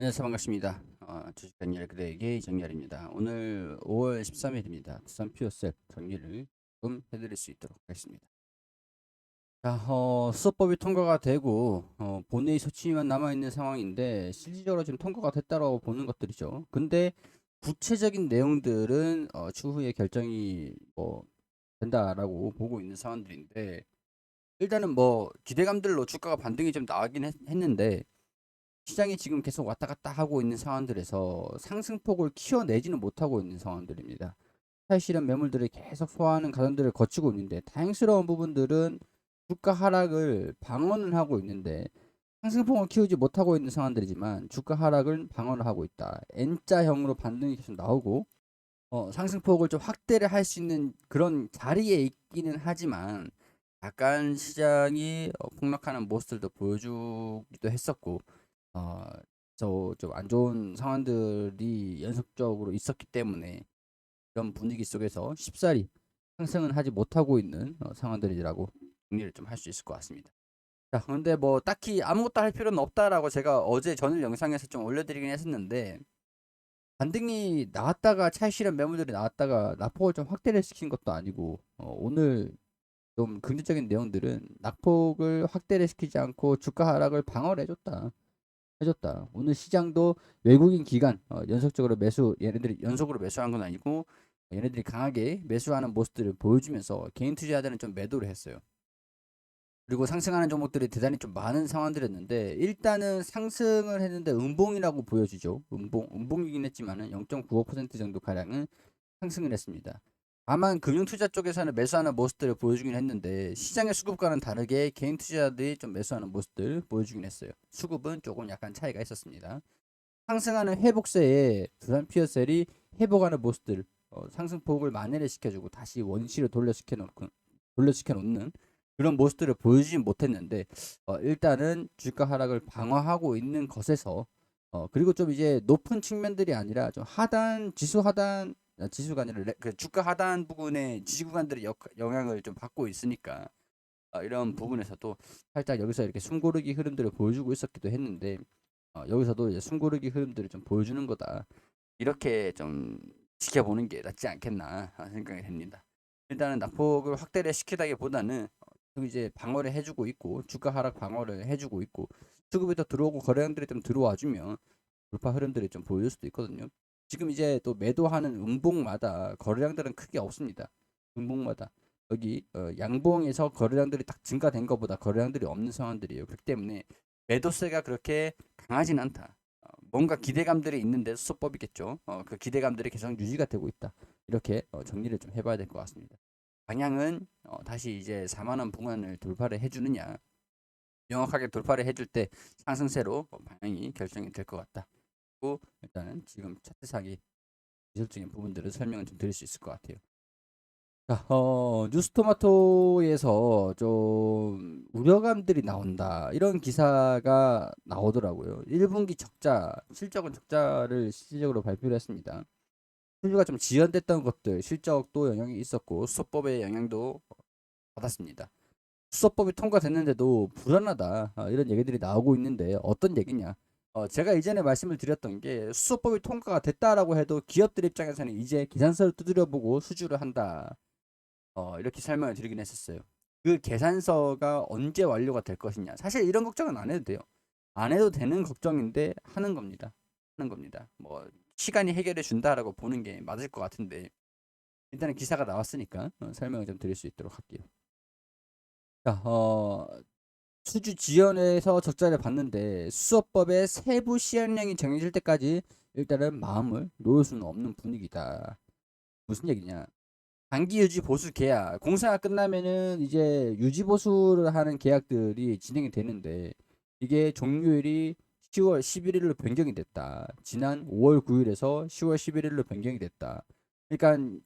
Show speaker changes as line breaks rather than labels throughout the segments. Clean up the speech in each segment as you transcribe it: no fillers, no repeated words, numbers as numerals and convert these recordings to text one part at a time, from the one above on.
안녕하세요. 반갑습니다. 주식 정리할 그대에게 이정렬입니다. 오늘 5월 13일입니다. 두산 피오셀 정리를 좀 해드릴 수 있도록 하겠습니다. 자, 수소법이 통과가 되고 본회의 소치만 남아있는 상황인데 실질적으로 지금 통과가 됐다고 보는 것들이죠. 근데 구체적인 내용들은 추후에 결정이 된다라고 보고 있는 상황들인데, 일단은 기대감들로 주가가 반등이 좀 나가긴 했는데, 시장이 지금 계속 왔다 갔다 하고 있는 상황들에서 상승폭을 키워내지는 못하고 있는 상황들입니다. 사실은 매물들이 계속 소화하는 과정들을 거치고 있는데, 다행스러운 부분들은 주가 하락을 방어는 하고 있는데 상승폭을 키우지 못하고 있는 상황들이지만 주가 하락을 방어를 하고 있다. N자형으로 반등이 계속 나오고 상승폭을 좀 확대를 할 수 있는 그런 자리에 있기는 하지만, 약간 시장이 폭락하는 모습들도 보여주기도 했었고, 어, 좀 안 좋은 상황들이 연속적으로 있었기 때문에 이런 분위기 속에서 쉽사리 상승은 하지 못하고 있는 상황들이라고 정리를 좀 할 수 있을 것 같습니다. 자, 근데 딱히 아무것도 할 필요는 없다라고 제가 어제 전일 영상에서 좀 올려드리긴 했었는데, 반등이 나왔다가 차익 실현 매물들이 나왔다가 낙폭을 좀 확대를 시킨 것도 아니고, 오늘 좀 긍정적인 내용들은 낙폭을 확대를 시키지 않고 주가 하락을 방어를 해줬다. 오늘 시장도 외국인 기관 연속적으로 매수, 얘네들이 연속으로 매수한 건 아니고 얘네들이 강하게 매수하는 모습들을 보여주면서 개인 투자자들은 좀 매도를 했어요. 그리고 상승하는 종목들이 대단히 좀 많은 상황들이었는데, 일단은 상승을 했는데 음봉이라고 보여지죠. 음봉이긴 했지만은 0.95% 정도 가량은 상승을 했습니다. 다만 금융투자 쪽에서는 매수하는 모습들을 보여주긴 했는데, 시장의 수급과는 다르게 개인 투자자들이 좀 매수하는 모습들 보여주긴 했어요. 수급은 조금 약간 차이가 있었습니다. 상승하는 회복세에 두산 피어셀이 회복하는 모습들, 상승폭을 만회를 시켜주고 다시 원시를 돌려시켜 놓는 그런 모습들을 보여주진 못했는데, 일단은 주가 하락을 방어하고 있는 것에서, 그리고 좀 이제 높은 측면들이 아니라 좀 하단 지수 하단, 지수가 아니라 그 주가 하단 부분의 지지 구간들의 영향을 좀 받고 있으니까, 이런 부분에서도 살짝 여기서 이렇게 숨고르기 흐름들을 보여주고 있었기도 했는데, 여기서도 이제 숨고르기 흐름들을 좀 보여주는 거다, 이렇게 좀 지켜보는 게 낫지 않겠나 생각이 됩니다. 일단은 낙폭을 확대를 시키다기보다는 이제 방어를 해주고 있고, 주가 하락 방어를 해주고 있고, 수급이 더 들어오고 거래량들이 좀 들어와주면 돌파 흐름들이 좀 보일 수도 있거든요. 지금 이제 또 매도하는 음봉마다 거래량들은 크게 없습니다. 음봉마다 여기 양봉에서 거래량들이 딱 증가된 것보다 거래량들이 없는 상황들이에요. 그렇기 때문에 매도세가 그렇게 강하진 않다. 뭔가 기대감들이 있는데 수법이겠죠. 그 기대감들이 계속 유지가 되고 있다. 이렇게 정리를 좀 해봐야 될 것 같습니다. 방향은 다시 이제 4만 원 부근을 돌파를 해주느냐, 명확하게 돌파를 해줄 때 상승세로 방향이 결정이 될 것 같다. 고 일단은 지금 차트상의 기술적인 부분들을 설명을 좀 드릴 수 있을 것 같아요. 자, 뉴스토마토에서 좀 우려감들이 나온다, 이런 기사가 나오더라고요. 1분기 적자, 실적은 적자를 실질적으로 발표를 했습니다. 수주가 좀 지연됐던 것들, 실적도 영향이 있었고 수소법의 영향도 받았습니다. 수소법이 통과됐는데도 불안하다, 이런 얘기들이 나오고 있는데 어떤 얘기냐? 제가 이전에 말씀을 드렸던 게, 수소법이 통과가 됐다라고 해도 기업들 입장에서는 이제 계산서를 두드려보고 수주를 한다, 이렇게 설명을 드리긴 했었어요. 그 계산서가 언제 완료가 될 것이냐, 사실 이런 걱정은 안 해도 돼요. 안 해도 되는 걱정인데 하는 겁니다. 하는 겁니다. 시간이 해결해 준다라고 보는 게 맞을 것 같은데, 일단은 기사가 나왔으니까 설명을 좀 드릴 수 있도록 할게요. 자, 수주 지연에서 적자를 봤는데 수소법의 세부 시행령이 정해질 때까지 일단은 마음을 놓을 수는 없는 분위기다. 무슨 얘기냐? 단기 유지 보수 계약, 공사가 끝나면은 이제 유지 보수를 하는 계약들이 진행이 되는데, 이게 종료일이 10월 11일로 변경이 됐다. 지난 5월 9일에서 10월 11일로 변경이 됐다. 그러니까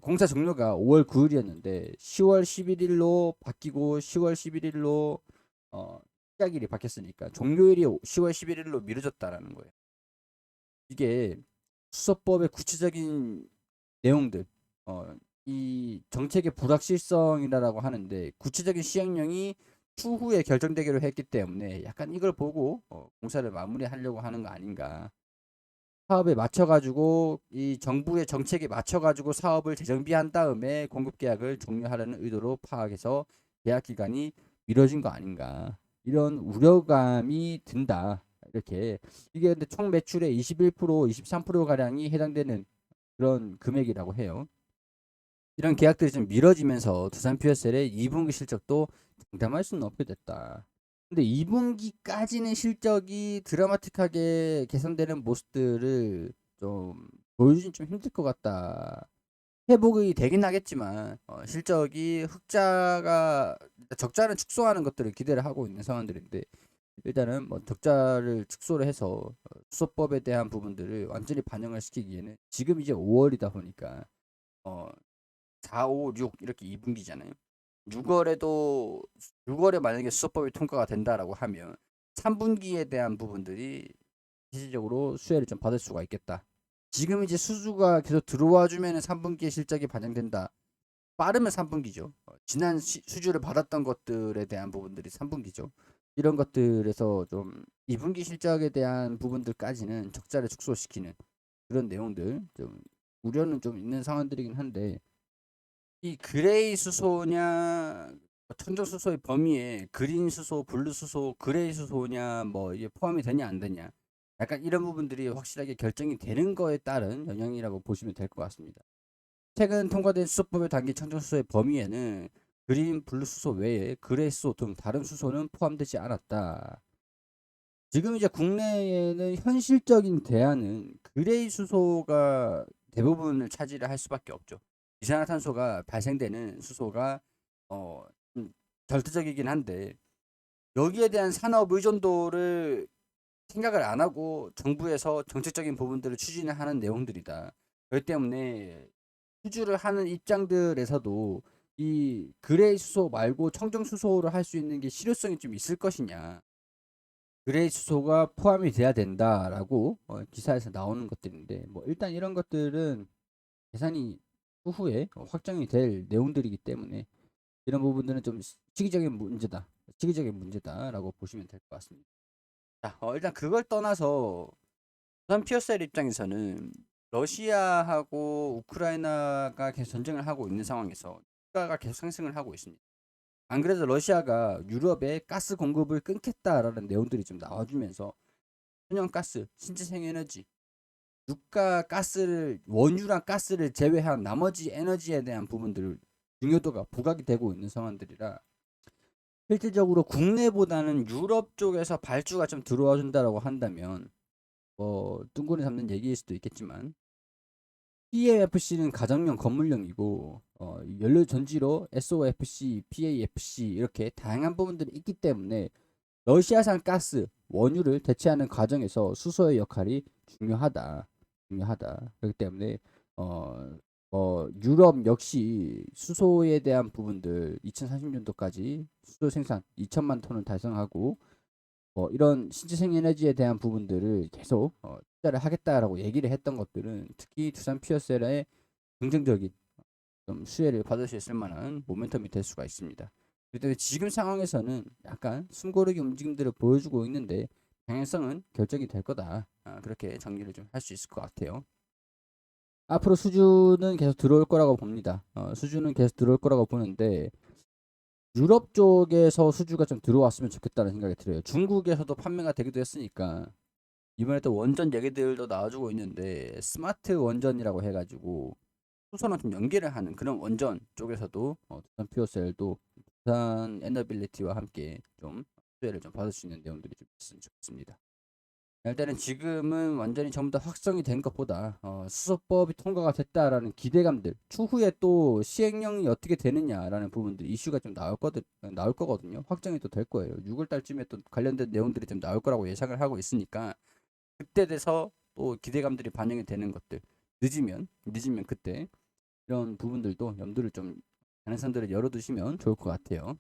공사 종료가 5월 9일이었는데 10월 11일로 바뀌고 10월 11일로 시작일이 바뀌었으니까 종료일이 10월 11일로 미뤄졌다라는 거예요. 이게 수소법의 구체적인 내용들, 이 정책의 불확실성이라고 하는데, 구체적인 시행령이 추후에 결정되기로 했기 때문에 약간 이걸 보고 공사를 마무리하려고 하는 거 아닌가. 사업에 맞춰가지고 이 정부의 정책에 맞춰가지고 사업을 재정비한 다음에 공급 계약을 종료하려는 의도로 파악해서 계약 기간이 미뤄진 거 아닌가. 이런 우려감이 든다. 이렇게 이게 근데 총 매출의 21%, 23% 가량이 해당되는 그런 금액이라고 해요. 이런 계약들이 좀 미뤄지면서 두산 퓨어셀의 2분기 실적도 장담할 수는 없게 됐다. 근데 2분기까지는 실적이 드라마틱하게 개선되는 모습들을 좀 보여주긴 좀 힘들 것 같다. 회복이 되긴 하겠지만 실적이 흑자가 적자를 축소하는 것들을 기대를 하고 있는 상황들인데 일단은 뭐 적자를 축소를 해서 수소법에 대한 부분들을 완전히 반영을 시키기에는 지금 이제 5월이다 보니까 어 4, 5, 6 이렇게 2분기잖아요. 6월에 만약에 수소법이 통과가 된다라고 하면 3분기에 대한 부분들이 실질적으로 수혜를 좀 받을 수가 있겠다. 지금 이제 수주가 계속 들어와 주면은 3분기에 실적이 반영된다. 빠르면 3분기죠. 지난 수주를 받았던 것들에 대한 부분들이 3분기죠. 이런 것들에서 좀 2분기 실적에 대한 부분들까지는 적자를 축소시키는 그런 내용들 좀 우려는 좀 있는 상황들이긴 한데 이 그레이 수소냐 천정 수소의 범위에 그린 수소, 블루 수소, 그레이 수소냐 뭐 이게 포함이 되냐 안 되냐 약간 이런 부분들이 확실하게 결정이 되는 거에 따른 영향이라고 보시면 될 것 같습니다. 최근 통과된 수소법에 담긴 천정 수소의 범위에는 그린, 블루 수소 외에 그레이 수소 등 다른 수소는 포함되지 않았다. 지금 이제 국내에는 현실적인 대안은 그레이 수소가 대부분을 차지를 할 수밖에 없죠. 이산화탄소가 발생되는 수소가 어, 절대적이긴 한데 여기에 대한 산업 의존도를 생각을 안 하고 정부에서 정책적인 부분들을 추진을 하는 내용들이다. 그렇기 때문에 수주를 하는 입장들에서도 이 그레이 수소 말고 청정 수소를 할 수 있는 게 실효성이 좀 있을 것이냐. 그레이 수소가 포함이 돼야 된다라고 기사에서 나오는 것들인데 뭐 일단 이런 것들은 계산이 후에 확정이 될 내용들이기 때문에 이런 부분들은 좀 시기적인 문제다. 시기적인 문제다라고 보시면 될 것 같습니다. 자, 일단 그걸 떠나서 우선 피어셀 입장에서는 러시아하고 우크라이나가 계속 전쟁을 하고 있는 상황에서 물가가 계속 상승을 하고 있습니다. 안 그래도 러시아가 유럽에 가스 공급을 끊겠다라는 내용들이 좀 나와주면서 천연가스, 신재생에너지, 유가 가스를 원유랑 가스를 제외한 나머지 에너지에 대한 부분들 중요도가 부각이 되고 있는 상황들이라 실질적으로 국내보다는 유럽 쪽에서 발주가 좀 들어와 준다라고 한다면 뭐 뚱구리 잡는 얘기일 수도 있겠지만 PAFC는 가정용 건물용이고 연료 전지로 SOFC, PAFC 이렇게 다양한 부분들이 있기 때문에 러시아산 가스, 원유를 대체하는 과정에서 수소의 역할이 중요하다. 중요하다. 그렇기 때문에 어, 유럽 역시 수소에 대한 부분들 2030년도까지 수소 생산 2천만 톤을 달성하고 이런 신재생 에너지에 대한 부분들을 계속 투자를 하겠다라고 얘기를 했던 것들은 특히 두산 피어셀의 긍정적인 좀 수혜를 받을 수 있을 만한 모멘텀이 될 수가 있습니다. 그런데 지금 상황에서는 약간 숨고르기 움직임들을 보여주고 있는데 방향성은 결정이 될 거다. 그렇게 정리를 좀 할 수 있을 것 같아요. 앞으로 수주는 계속 들어올 거라고 봅니다. 수주는 계속 들어올 거라고 보는데 유럽 쪽에서 수주가 좀 들어왔으면 좋겠다는 생각이 들어요. 중국에서도 판매가 되기도 했으니까 이번에 또 원전 얘기들도 나와주고 있는데 스마트 원전이라고 해가지고 수소랑 좀 연계를 하는 그런 원전 쪽에서도 두산 퓨어셀도 두산 에너빌리티와 함께 좀 수혜를 좀 받을 수 있는 내용들이 좀 있으면 좋겠습니다. 일단은 지금은 완전히 전부 다 확정이 된 것보다 수소법이 통과가 됐다라는 기대감들 추후에 또 시행령이 어떻게 되느냐라는 부분들 이슈가 좀 나올 거거든요. 확정이 또 될 거예요. 6월 달쯤에 또 관련된 내용들이 좀 나올 거라고 예상을 하고 있으니까 그때 돼서 또 기대감들이 반영이 되는 것들 늦으면 그때 이런 부분들도 염두를 좀 가능성들을 열어두시면 좋을 것 같아요.